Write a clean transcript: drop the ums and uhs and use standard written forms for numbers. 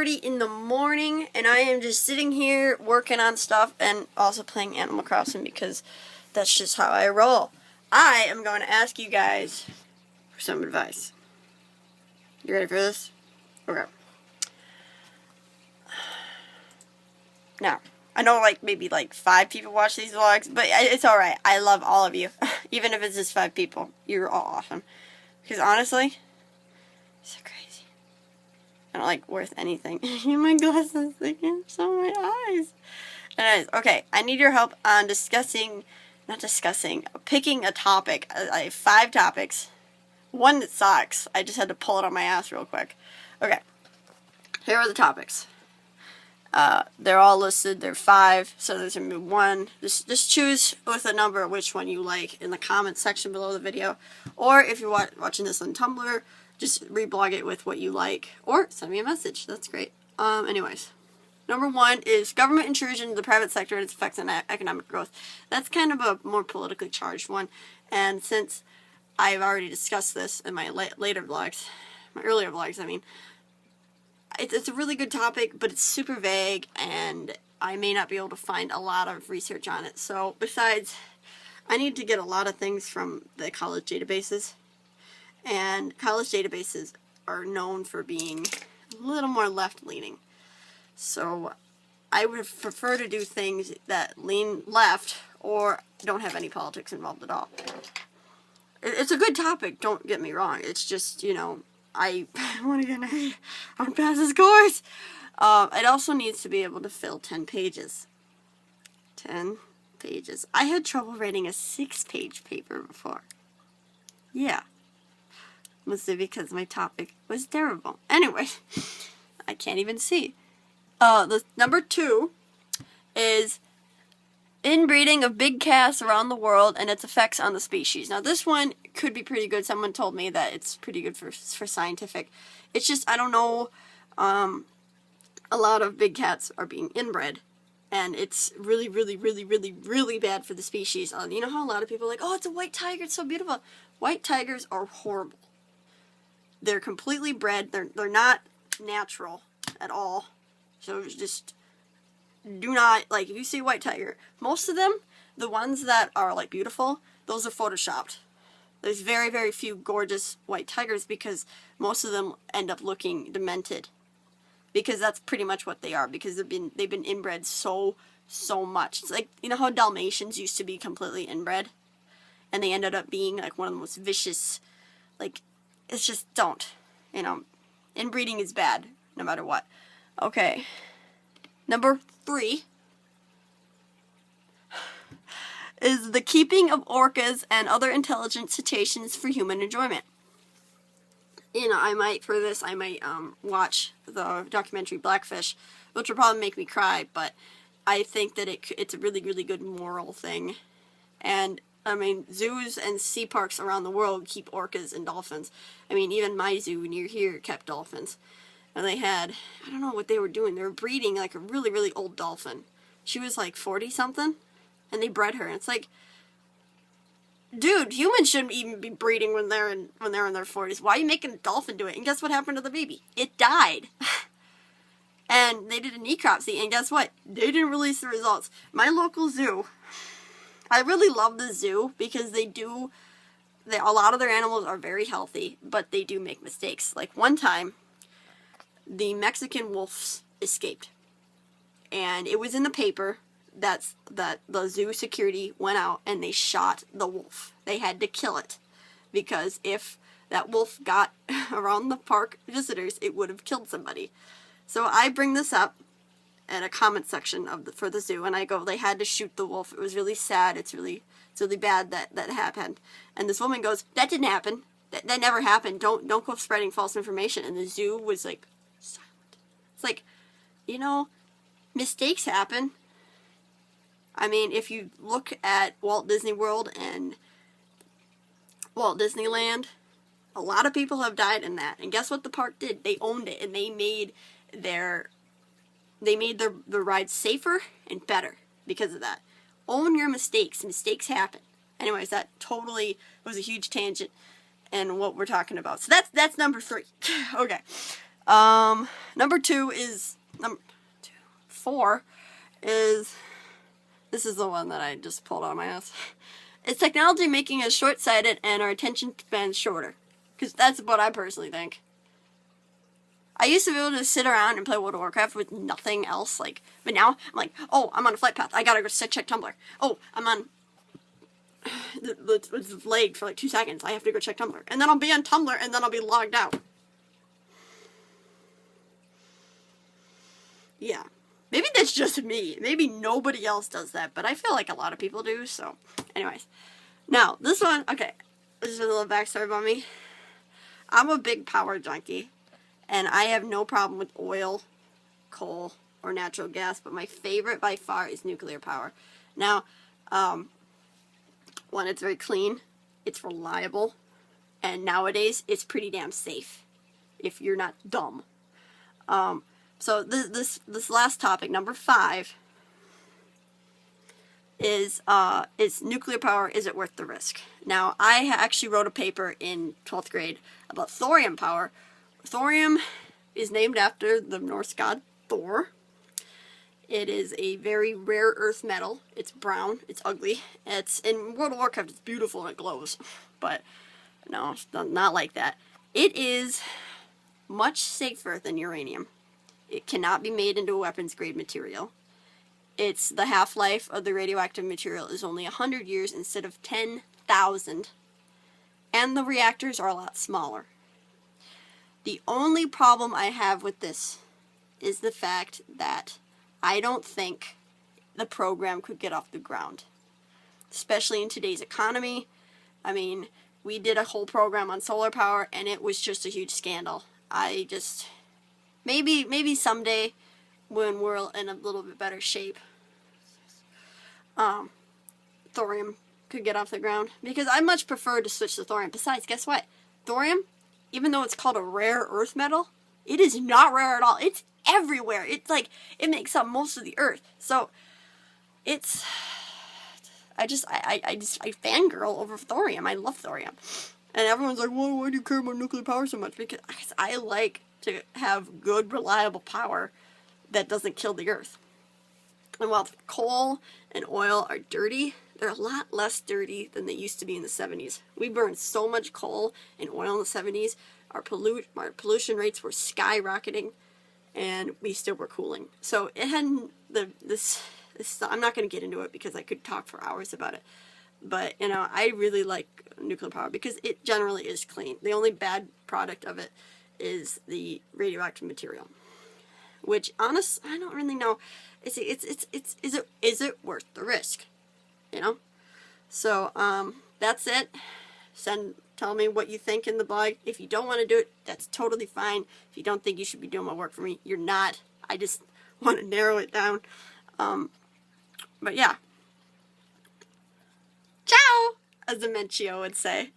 6:30 in the morning, and I am just sitting here working on stuff and also playing Animal Crossing because that's just how I roll. I am going to ask you guys for some advice. You ready for this? Okay. Now, I know maybe 5 people watch these vlogs, but it's alright. I love all of you. Even if it's just 5 people. You're all awesome. Because honestly, it's so crazy. I don't worth anything. My glasses, they can't show my eyes. Anyways, okay, I need your help on picking a topic. I have 5 topics. One that sucks. I just had to pull it on my ass real quick. Okay, here are the topics. They're all listed. They're 5, so there's going to be 1. Just choose with a number which one you like in the comments section below the video. Or if you're watching this on Tumblr, just reblog it with what you like. Or send me a message. That's great. Anyways. Number 1 is government intrusion into the private sector and its effects on economic growth. That's kind of a more politically charged one. And since I've already discussed this in my earlier vlogs, I mean, it's a really good topic, but it's super vague, and I may not be able to find a lot of research on it. So, besides, I need to get a lot of things from the college databases, and college databases are known for being a little more left-leaning. So, I would prefer to do things that lean left or don't have any politics involved at all. It's a good topic, don't get me wrong. It's just, I want to get an A on pass this course. It also needs to be able to fill 10 pages. 10 pages. I had trouble writing a 6-page paper before. Yeah. Mostly because my topic was terrible. Anyway, I can't even see. The number 2 is inbreeding of big cats around the world and its effects on the species. Now, this one could be pretty good. Someone told me that it's pretty good for scientific. It's just, I don't know, a lot of big cats are being inbred, and it's really, really, really, really, really bad for the species. You know how a lot of people are like, oh, it's a white tiger, it's so beautiful. White tigers are horrible. They're completely bred. They're not natural at all. So just do not, if you see a white tiger, most of them, the ones that are, beautiful, those are photoshopped. There's very, very few gorgeous white tigers because most of them end up looking demented. Because that's pretty much what they are, because they've been inbred so much. It's you know how Dalmatians used to be completely inbred? And they ended up being, one of the most vicious, it's just, don't. Inbreeding is bad, no matter what. Okay. Number 3 is the keeping of orcas and other intelligent cetaceans for human enjoyment. I might watch the documentary Blackfish, which will probably make me cry, but I think that it's a really, really good moral thing. And, zoos and sea parks around the world keep orcas and dolphins. Even my zoo near here kept dolphins. And they had, I don't know what they were doing. They were breeding, a really, really old dolphin. She was, 40-something, and they bred her. And it's dude, humans shouldn't even be breeding when they're in their 40s. Why are you making a dolphin do it? And guess what happened to the baby? It died. And they did a necropsy, and guess what? They didn't release the results. My local zoo, I really love the zoo because a lot of their animals are very healthy, but they do make mistakes. One time, the Mexican wolves escaped. And it was in the paper that the zoo security went out and they shot the wolf. They had to kill it. Because if that wolf got around the park visitors, it would have killed somebody. So I bring this up in a comment section for the zoo, and I go, they had to shoot the wolf. It was really sad. It's really bad that happened. And this woman goes, that didn't happen. That never happened. Don't go spreading false information. And the zoo was silent. It's mistakes happen. If you look at Walt Disney World and Walt Disneyland, a lot of people have died in that. And guess what the park did? They owned it, and they made their rides safer and better because of that. Own your mistakes. Mistakes happen. Anyways, that totally was a huge tangent in what we're talking about. So that's number 3. Okay. Number 2 is number 4 is, this is the one that I just pulled out of my ass. Is technology making us short-sighted and our attention span shorter? Because that's what I personally think. I used to be able to sit around and play World of Warcraft with nothing else, like, but now I'm like, oh, I'm on a flight path. I gotta go check Tumblr. Oh, I'm on it's lagged for like 2 seconds. I have to go check Tumblr, and then I'll be on Tumblr, and then I'll be logged out. Yeah, maybe that's just me. Maybe nobody else does that, but I feel like a lot of people do. So, anyways, now this one. Okay, this is a little backstory about me. I'm a big power junkie. And I have no problem with oil, coal, or natural gas, but my favorite by far is nuclear power. Now, one, it's very clean, it's reliable, and nowadays it's pretty damn safe if you're not dumb. So this last topic, number 5, is nuclear power, is it worth the risk? Now, I actually wrote a paper in 12th grade about thorium power. Thorium is named after the Norse god Thor. It is a very rare earth metal. It's brown. It's ugly. It's in World of Warcraft. It's beautiful and it glows, but no, it's not like that. It is much safer than uranium. It cannot be made into a weapons grade material. It's the half-life of the radioactive material is only 100 years instead of 10,000, and the reactors are a lot smaller. The only problem I have with this is the fact that I don't think the program could get off the ground. Especially in today's economy. I mean, we did a whole program on solar power and it was just a huge scandal. I just, maybe someday when we're in a little bit better shape, thorium could get off the ground. Because I much prefer to switch to thorium. Besides, guess what? Thorium, even though it's called a rare earth metal, it is not rare at all. It's everywhere. It's like, it makes up most of the earth. So, it's, I fangirl over thorium. I love thorium. And everyone's like, well, why do you care about nuclear power so much? Because I like to have good, reliable power that doesn't kill the earth. And while coal and oil are dirty, they're a lot less dirty than they used to be in the 70s. We burned so much coal and oil in the 70s. Our pollution rates were skyrocketing, and we still were cooling. So it hadn't this. I'm not going to get into it because I could talk for hours about it. But I really like nuclear power because it generally is clean. The only bad product of it is the radioactive material, which honestly I don't really know. Is it worth the risk? So that's it. Tell me what you think in the blog. If you don't want to do it, that's totally fine. If you don't think you should be doing my work for me, you're not. I just want to narrow it down. But yeah. Ciao, as Dementio would say.